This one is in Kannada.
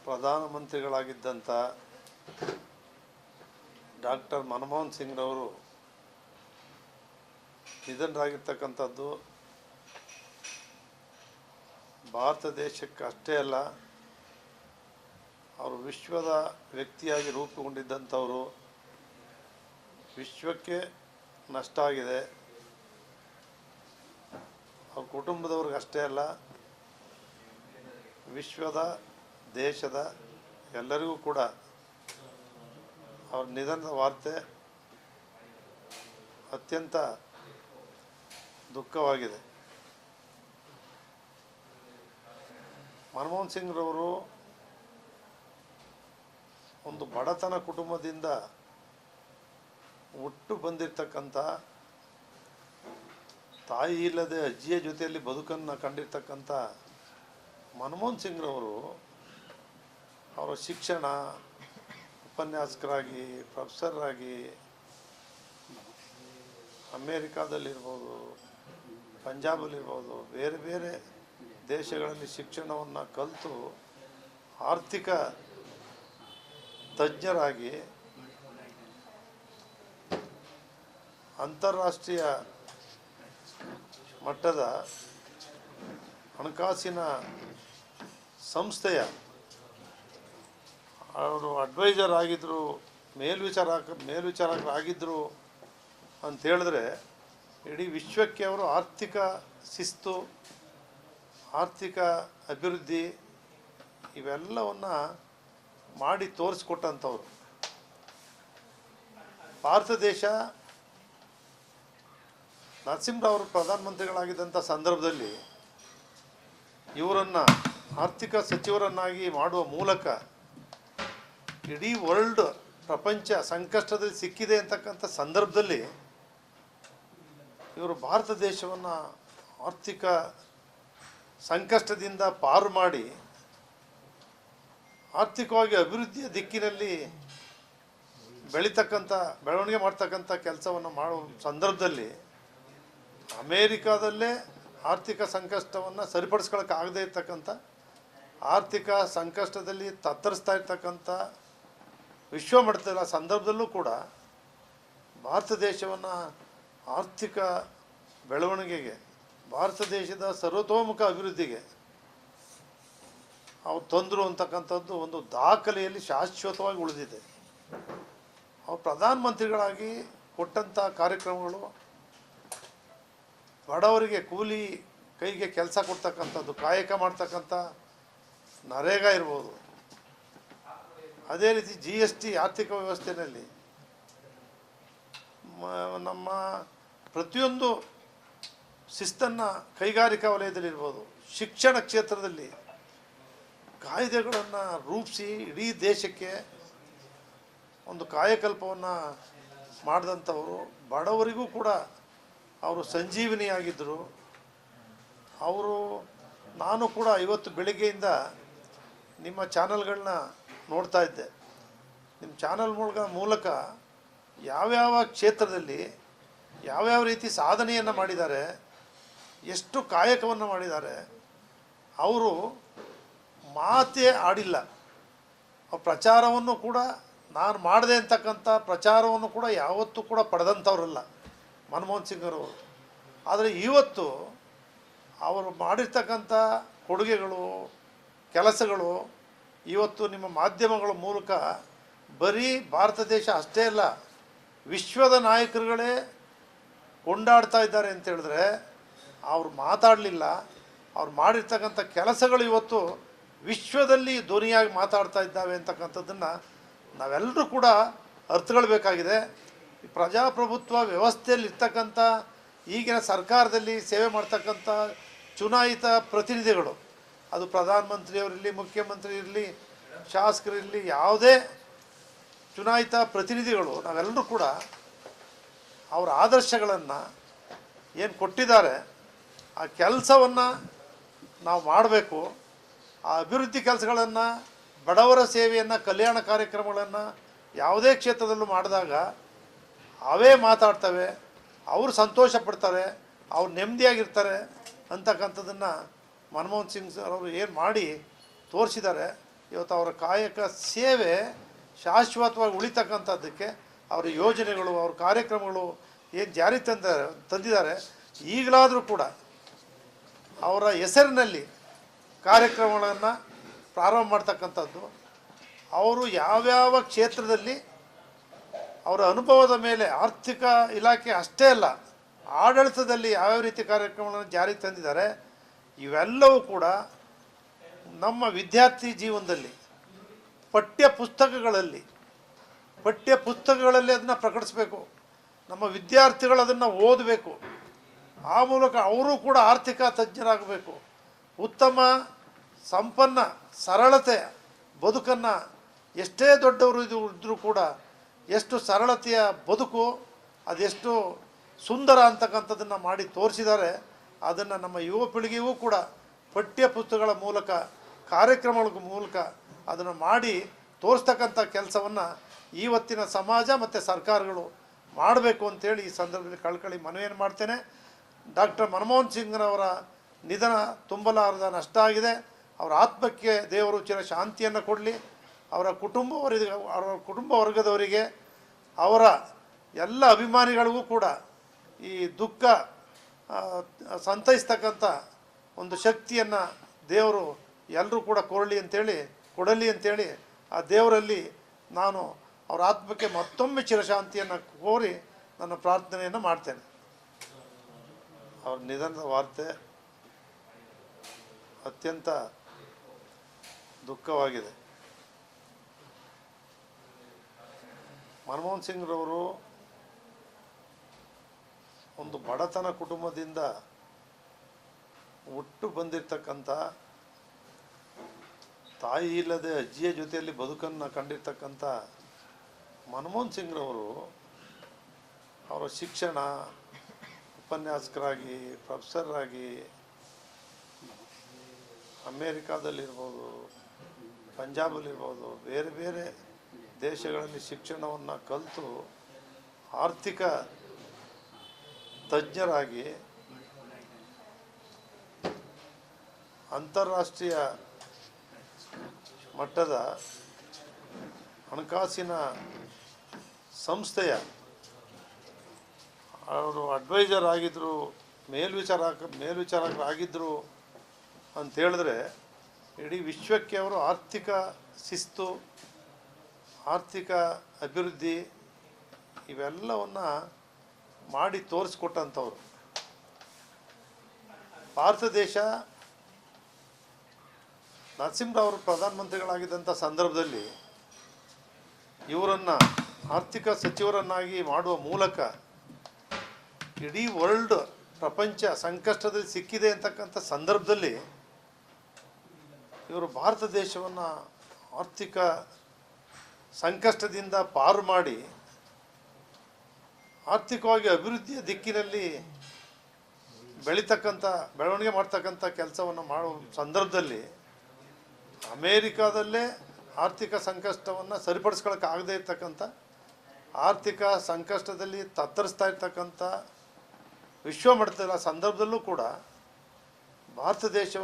ಪ್ರಧಾನಮಂತ್ರಿಗಳಾಗಿದ್ದಂಥ ಡಾಕ್ಟರ್ ಮನಮೋಹನ್ ಸಿಂಗ್ರವರು ನಿಧನರಾಗಿರ್ತಕ್ಕಂಥದ್ದು ಭಾರತ ದೇಶಕ್ಕೆ ಅಷ್ಟೇ ಅಲ್ಲ, ಅವರು ವಿಶ್ವದ ವ್ಯಕ್ತಿಯಾಗಿ ರೂಪುಗೊಂಡಿದ್ದಂಥವರು. ವಿಶ್ವಕ್ಕೆ ನಷ್ಟ ಆಗಿದೆ. ಅವ್ರ ಕುಟುಂಬದವ್ರಿಗೆ ಅಷ್ಟೇ ಅಲ್ಲ, ವಿಶ್ವದ ದೇಶದ ಎಲ್ಲರಿಗೂ ಕೂಡ ಅವ್ರ ನಿಧನದ ವಾರ್ತೆ ಅತ್ಯಂತ ದುಃಖವಾಗಿದೆ. ಮನಮೋಹನ್ ಸಿಂಗ್ರವರು ಒಂದು ಬಡತನ ಕುಟುಂಬದಿಂದ ಹುಟ್ಟು ಬಂದಿರತಕ್ಕಂಥ, ತಾಯಿ ಇಲ್ಲದೆ ಅಜ್ಜಿಯ ಜೊತೆಯಲ್ಲಿ ಬದುಕನ್ನು ಕಂಡಿರ್ತಕ್ಕಂಥ ಮನಮೋಹನ್ ಸಿಂಗ್ರವರು ಅವರ ಶಿಕ್ಷಣ, ಉಪನ್ಯಾಸಕರಾಗಿ, ಪ್ರೊಫೆಸರಾಗಿ ಅಮೇರಿಕಾದಲ್ಲಿರ್ಬೋದು, ಪಂಜಾಬಲ್ಲಿರ್ಬೋದು, ಬೇರೆ ಬೇರೆ ದೇಶಗಳಲ್ಲಿ ಶಿಕ್ಷಣವನ್ನು ಕಲಿತು ಆರ್ಥಿಕ ತಜ್ಞರಾಗಿ ಅಂತಾರಾಷ್ಟ್ರೀಯ ಮಟ್ಟದ ಹಣಕಾಸಿನ ಸಂಸ್ಥೆಯ ಅವರು ಅಡ್ವೈಸರ್ ಆಗಿದ್ದರು, ಮೇಲ್ವಿಚಾರಕರಾಗಿದ್ದರು ಅಂತ ಹೇಳಿದ್ರೆ ಇಡೀ ವಿಶ್ವಕ್ಕೆ ಅವರು ಆರ್ಥಿಕ ಶಿಸ್ತು, ಆರ್ಥಿಕ ಅಭಿವೃದ್ಧಿ ಇವೆಲ್ಲವನ್ನು ಮಾಡಿ ತೋರಿಸ್ಕೊಟ್ಟಂಥವ್ರು. ಭಾರತ ದೇಶ ನರಸಿಂಹರಾವರು ಪ್ರಧಾನಮಂತ್ರಿಗಳಾಗಿದ್ದಂಥ ಸಂದರ್ಭದಲ್ಲಿ ಇವರನ್ನು ಆರ್ಥಿಕ ಸಚಿವರನ್ನಾಗಿ ಮಾಡುವ ಮೂಲಕ ಇಡೀ ವರ್ಲ್ಡ್ ಪ್ರಪಂಚ ಸಂಕಷ್ಟದಲ್ಲಿ ಸಿಕ್ಕಿದೆ ಅಂತಕ್ಕಂಥ ಸಂದರ್ಭದಲ್ಲಿ ಇವರು ಭಾರತ ದೇಶವನ್ನು ಆರ್ಥಿಕ ಸಂಕಷ್ಟದಿಂದ ಪಾರು ಮಾಡಿ ಆರ್ಥಿಕವಾಗಿ ಅಭಿವೃದ್ಧಿಯ ದಿಕ್ಕಿನಲ್ಲಿ ಬೆಳವಣಿಗೆ ಮಾಡ್ತಕ್ಕಂಥ ಕೆಲಸವನ್ನು ಮಾಡುವ ಸಂದರ್ಭದಲ್ಲಿ ಅಮೇರಿಕಾದಲ್ಲೇ ಆರ್ಥಿಕ ಸಂಕಷ್ಟವನ್ನು ಸರಿಪಡಿಸ್ಕೊಳ್ಳೋಕ್ಕಾಗದೇ ಇರ್ತಕ್ಕಂಥ, ಆರ್ಥಿಕ ಸಂಕಷ್ಟದಲ್ಲಿ ತತ್ತರಿಸ್ತಾ ಇರ್ತಕ್ಕಂಥ ವಿಶ್ವ ಮಟ್ಟದ ಸಂದರ್ಭದಲ್ಲೂ ಕೂಡ ಭಾರತ ದೇಶವನ್ನು ಆರ್ಥಿಕ ಬೆಳವಣಿಗೆಗೆ, ಭಾರತ ದೇಶದ ಸರ್ವತೋಮುಖ ಅಭಿವೃದ್ಧಿಗೆ ಅವ್ರು ತಂದರು ಅಂತಕ್ಕಂಥದ್ದು ಒಂದು ದಾಖಲೆಯಲ್ಲಿ ಶಾಶ್ವತವಾಗಿ ಉಳಿದಿದೆ. ಅವ್ರು ಪ್ರಧಾನಮಂತ್ರಿಗಳಾಗಿ ಕೊಟ್ಟಂಥ ಕಾರ್ಯಕ್ರಮಗಳು, ಬಡವರಿಗೆ ಕೂಲಿ ಕೈಗೆ ಕೆಲಸ ಕೊಡ್ತಕ್ಕಂಥದ್ದು, ಕಾಯಕ ಮಾಡ್ತಕ್ಕಂಥ ನರೇಗಾ ಇರ್ಬೋದು, ಅದೇ ರೀತಿ GST ಆರ್ಥಿಕ ವ್ಯವಸ್ಥೆಯಲ್ಲಿ ನಮ್ಮ ಪ್ರತಿಯೊಂದು ಶಿಸ್ತನ್ನು ಕೈಗಾರಿಕಾ ವಲಯದಲ್ಲಿರ್ಬೋದು, ಶಿಕ್ಷಣ ಕ್ಷೇತ್ರದಲ್ಲಿ ಕಾಯ್ದೆಗಳನ್ನು ರೂಪಿಸಿ ಇಡೀ ದೇಶಕ್ಕೆ ಒಂದು ಕಾಯಕಲ್ಪವನ್ನು ಮಾಡಿದಂಥವರು. ಬಡವರಿಗೂ ಕೂಡ ಅವರು ಸಂಜೀವಿನಿಯಾಗಿದ್ದರು. ನಾನು ಕೂಡ ಇವತ್ತು ಬೆಳಿಗ್ಗೆಯಿಂದ ನಿಮ್ಮ ಚಾನಲ್ಗಳನ್ನ ನೋಡ್ತಾ ಇದ್ದೆ. ನಿಮ್ಮ ಚಾನಲ್ ಮೂಲಕ ಯಾವ್ಯಾವ ಕ್ಷೇತ್ರದಲ್ಲಿ ಯಾವ್ಯಾವ ರೀತಿ ಸಾಧನೆಯನ್ನು ಮಾಡಿದ್ದಾರೆ, ಎಷ್ಟು ಕಾಯಕವನ್ನು ಮಾಡಿದ್ದಾರೆ. ಅವರು ಮಾತೇ ಆಡಿಲ್ಲ. ಪ್ರಚಾರವನ್ನು ಕೂಡ ನಾನು ಮಾಡಿದೆ ಅಂತಕ್ಕಂಥ ಪ್ರಚಾರವನ್ನು ಕೂಡ ಯಾವತ್ತೂ ಕೂಡ ಪಡೆದಂಥವ್ರಲ್ಲ ಮನಮೋಹನ್ ಸಿಂಗ್ರವರು. ಆದರೆ ಇವತ್ತು ಅವರು ಮಾಡಿರ್ತಕ್ಕಂಥ ಕೊಡುಗೆಗಳು, ಕೆಲಸಗಳು ಇವತ್ತು ನಿಮ್ಮ ಮಾಧ್ಯಮಗಳ ಮೂಲಕ ಬರೀ ಭಾರತ ದೇಶ ಅಷ್ಟೇ ಅಲ್ಲ, ವಿಶ್ವದ ನಾಯಕರುಗಳೇ ಕೊಂಡಾಡ್ತಾ ಇದ್ದಾರೆ ಅಂತ ಹೇಳಿದ್ರೆ ಅವ್ರು ಮಾತಾಡಲಿಲ್ಲ. ಅವ್ರು ಮಾಡಿರ್ತಕ್ಕಂಥ ಕೆಲಸಗಳು ಇವತ್ತು ವಿಶ್ವದಲ್ಲಿ ಧ್ವನಿಯಾಗಿ ಮಾತಾಡ್ತಾ ಇದ್ದಾವೆ ಅಂತಕ್ಕಂಥದ್ದನ್ನು ನಾವೆಲ್ಲರೂ ಕೂಡ ಅರ್ಥಗೊಳ್ಬೇಕಾಗಿದೆ. ಪ್ರಜಾಪ್ರಭುತ್ವ ವ್ಯವಸ್ಥೆಯಲ್ಲಿ ಇರ್ತಕ್ಕಂಥ ಈಗಿನ ಸರ್ಕಾರದಲ್ಲಿ ಸೇವೆ ಮಾಡ್ತಕ್ಕಂಥ ಚುನಾಯಿತ ಪ್ರತಿನಿಧಿಗಳು, ಅದು ಪ್ರಧಾನಮಂತ್ರಿಯವರಿರಲಿ, ಮುಖ್ಯಮಂತ್ರಿ ಇರಲಿ, ಶಾಸಕರಿರಲಿ, ಯಾವುದೇ ಚುನಾಯಿತ ಪ್ರತಿನಿಧಿಗಳು, ನಾವೆಲ್ಲರೂ ಕೂಡ ಅವರ ಆದರ್ಶಗಳನ್ನು ಏನು ಕೊಟ್ಟಿದ್ದಾರೆ ಆ ಕೆಲಸವನ್ನು ನಾವು ಮಾಡಬೇಕು. ಆ ಅಭಿವೃದ್ಧಿ ಕೆಲಸಗಳನ್ನು, ಬಡವರ ಸೇವೆಯನ್ನು, ಕಲ್ಯಾಣ ಕಾರ್ಯಕ್ರಮಗಳನ್ನು ಯಾವುದೇ ಕ್ಷೇತ್ರದಲ್ಲೂ ಮಾಡಿದಾಗ ಅವೇ ಮಾತಾಡ್ತವೆ, ಅವರು ಸಂತೋಷ ಪಡ್ತಾರೆ, ಅವ್ರು ನೆಮ್ಮದಿಯಾಗಿರ್ತಾರೆ ಅಂತಕ್ಕಂಥದ್ದನ್ನು ಮನಮೋಹನ್ ಸಿಂಗ್ ಸರ್ ಅವರು ಏನು ಮಾಡಿ ತೋರಿಸಿದ್ದಾರೆ. ಇವತ್ತು ಅವರ ಕಾಯಕ ಸೇವೆ ಶಾಶ್ವತವಾಗಿ ಉಳಿತಕ್ಕಂಥದ್ದಕ್ಕೆ ಅವರ ಯೋಜನೆಗಳು ಅವ್ರ ಕಾರ್ಯಕ್ರಮಗಳು ಏನು ಜಾರಿ ತಂದಿದ್ದಾರೆ ಈಗಲಾದರೂ ಕೂಡ ಅವರ ಹೆಸರಿನಲ್ಲಿ ಕಾರ್ಯಕ್ರಮಗಳನ್ನು ಪ್ರಾರಂಭ ಮಾಡ್ತಕ್ಕಂಥದ್ದು, ಅವರು ಯಾವ್ಯಾವ ಕ್ಷೇತ್ರದಲ್ಲಿ ಅವರ ಅನುಭವದ ಮೇಲೆ ಆರ್ಥಿಕ ಇಲಾಖೆ ಅಷ್ಟೇ ಅಲ್ಲ ಆಡಳಿತದಲ್ಲಿ ಯಾವ್ಯಾವ ರೀತಿ ಕಾರ್ಯಕ್ರಮಗಳನ್ನು ಜಾರಿಗೆ ತಂದಿದ್ದಾರೆ ಇವೆಲ್ಲವೂ ಕೂಡ ನಮ್ಮ ವಿದ್ಯಾರ್ಥಿ ಜೀವನದಲ್ಲಿ ಪಠ್ಯ ಪುಸ್ತಕಗಳಲ್ಲಿ ಅದನ್ನು ಪ್ರಕಟಿಸಬೇಕು. ನಮ್ಮ ವಿದ್ಯಾರ್ಥಿಗಳು ಅದನ್ನು ಓದಬೇಕು. ಆ ಮೂಲಕ ಅವರು ಕೂಡ ಆರ್ಥಿಕ ತಜ್ಞರಾಗಬೇಕು. ಉತ್ತಮ ಸಂಪನ್ನ ಸರಳತೆ ಬದುಕನ್ನು ಎಷ್ಟೇ ದೊಡ್ಡವರು ಇದ್ದರೂ ಕೂಡ ಎಷ್ಟು ಸರಳತೆಯ ಬದುಕು ಅದೆಷ್ಟು ಸುಂದರ ಅಂತಕ್ಕಂಥದ್ದನ್ನು ಮಾಡಿ ತೋರಿಸಿದ್ದಾರೆ. ಅದನ್ನು ನಮ್ಮ ಯುವ ಪೀಳಿಗೆಯೂ ಕೂಡ ಪಠ್ಯ ಪುಸ್ತಕಗಳ ಮೂಲಕ ಕಾರ್ಯಕ್ರಮಗಳ ಮೂಲಕ ಅದನ್ನು ಮಾಡಿ ತೋರಿಸ್ತಕ್ಕಂಥ ಕೆಲಸವನ್ನು ಇವತ್ತಿನ ಸಮಾಜ ಮತ್ತು ಸರ್ಕಾರಗಳು ಮಾಡಬೇಕು ಅಂತೇಳಿ ಈ ಸಂದರ್ಭದಲ್ಲಿ ಕಳ್ಕಳಿ ಮನವಿಯನ್ನು ಮಾಡ್ತೇನೆ. ಡಾಕ್ಟರ್ ಮನಮೋಹನ್ ಸಿಂಗ್ರವರ ನಿಧನ ತುಂಬಲಾರದ ನಷ್ಟ ಆಗಿದೆ. ಅವರ ಆತ್ಮಕ್ಕೆ ದೇವರು ಚಿರ ಶಾಂತಿಯನ್ನು ಕೊಡಲಿ. ಅವರ ಕುಟುಂಬ ವರ್ಗದವರಿಗೆ ಅವರ ಎಲ್ಲ ಅಭಿಮಾನಿಗಳಿಗೂ ಕೂಡ ಈ ದುಃಖ ಸಂತೈಸ್ತಕ್ಕಂಥ ಒಂದು ಶಕ್ತಿಯನ್ನು ದೇವರು ಎಲ್ಲರೂ ಕೂಡ ಕೊಡಲಿ ಅಂತೇಳಿ ಆ ದೇವರಲ್ಲಿ ನಾನು ಅವರ ಆತ್ಮಕ್ಕೆ ಮತ್ತೊಮ್ಮೆ ಚಿರಶಾಂತಿಯನ್ನು ಕೋರಿ ನನ್ನ ಪ್ರಾರ್ಥನೆಯನ್ನು ಮಾಡ್ತೇನೆ. ಅವ್ರ ನಿಧನದ ವಾರ್ತೆ ಅತ್ಯಂತ ದುಃಖವಾಗಿದೆ. ಮನಮೋಹನ್ ಸಿಂಗ್ರವರು ಒಂದು ಬಡತನ ಕುಟುಂಬದಿಂದ ಹುಟ್ಟು ಬಂದಿರತಕ್ಕಂಥ, ತಾಯಿ ಇಲ್ಲದೆ ಅಜ್ಜಿಯ ಜೊತೆಯಲ್ಲಿ ಬದುಕನ್ನು ಕಂಡಿರ್ತಕ್ಕಂಥ ಮನಮೋಹನ್ ಸಿಂಗ್ರವರು ಅವರ ಶಿಕ್ಷಣ, ಉಪನ್ಯಾಸಕರಾಗಿ, ಪ್ರೊಫೆಸರಾಗಿ ಅಮೇರಿಕಾದಲ್ಲಿರ್ಬೋದು, ಪಂಜಾಬಲ್ಲಿರ್ಬೋದು, ಬೇರೆ ಬೇರೆ ದೇಶಗಳಲ್ಲಿ ಶಿಕ್ಷಣವನ್ನು ಕಲಿತು ಆರ್ಥಿಕ ತಜ್ಞರಾಗಿ ಅಂತಾರಾಷ್ಟ್ರೀಯ ಮಟ್ಟದ ಹಣಕಾಸಿನ ಸಂಸ್ಥೆಯ ಅವರು ಅಡ್ವೈಸರ್ ಆಗಿದ್ದರು, ಮೇಲ್ವಿಚಾರಕರಾಗಿದ್ದರು ಅಂತ ಹೇಳಿದ್ರೆ ಇಡೀ ವಿಶ್ವಕ್ಕೆ ಅವರು ಆರ್ಥಿಕ ಶಿಸ್ತು, ಆರ್ಥಿಕ ಅಭಿವೃದ್ಧಿ ಇವೆಲ್ಲವನ್ನು ಮಾಡಿ ತೋರಿಸ್ಕೊಟ್ಟಂಥವ್ರು. ಭಾರತ ದೇಶ ನರಸಿಂಹರಾವರು ಪ್ರಧಾನಮಂತ್ರಿಗಳಾಗಿದ್ದಂಥ ಸಂದರ್ಭದಲ್ಲಿ ಇವರನ್ನು ಆರ್ಥಿಕ ಸಚಿವರನ್ನಾಗಿ ಮಾಡುವ ಮೂಲಕ ಇಡೀ ಪ್ರಪಂಚ ಸಂಕಷ್ಟದಲ್ಲಿ ಸಿಕ್ಕಿದೆ ಅಂತಕ್ಕಂಥ ಸಂದರ್ಭದಲ್ಲಿ ಇವರು ಭಾರತ ದೇಶವನ್ನು ಆರ್ಥಿಕ ಸಂಕಷ್ಟದಿಂದ ಪಾರು ಮಾಡಿ ಆರ್ಥಿಕವಾಗಿ ಅಭಿವೃದ್ಧಿಯ ದಿಕ್ಕಿನಲ್ಲಿ ಬೆಳವಣಿಗೆ ಮಾಡ್ತಕ್ಕಂಥ ಕೆಲಸವನ್ನು ಮಾಡುವ ಸಂದರ್ಭದಲ್ಲಿ ಅಮೇರಿಕಾದಲ್ಲೇ ಆರ್ಥಿಕ ಸಂಕಷ್ಟವನ್ನು ಸರಿಪಡಿಸ್ಕೊಳ್ಳೋಕ್ಕಾಗದೇ ಇರ್ತಕ್ಕಂಥ, ಆರ್ಥಿಕ ಸಂಕಷ್ಟದಲ್ಲಿ ತತ್ತರಿಸ್ತಾ ಇರ್ತಕ್ಕಂಥ ವಿಶ್ವಮಟ್ಟದ ಸಂದರ್ಭದಲ್ಲೂ ಕೂಡ ಭಾರತ ದೇಶವನ್ನು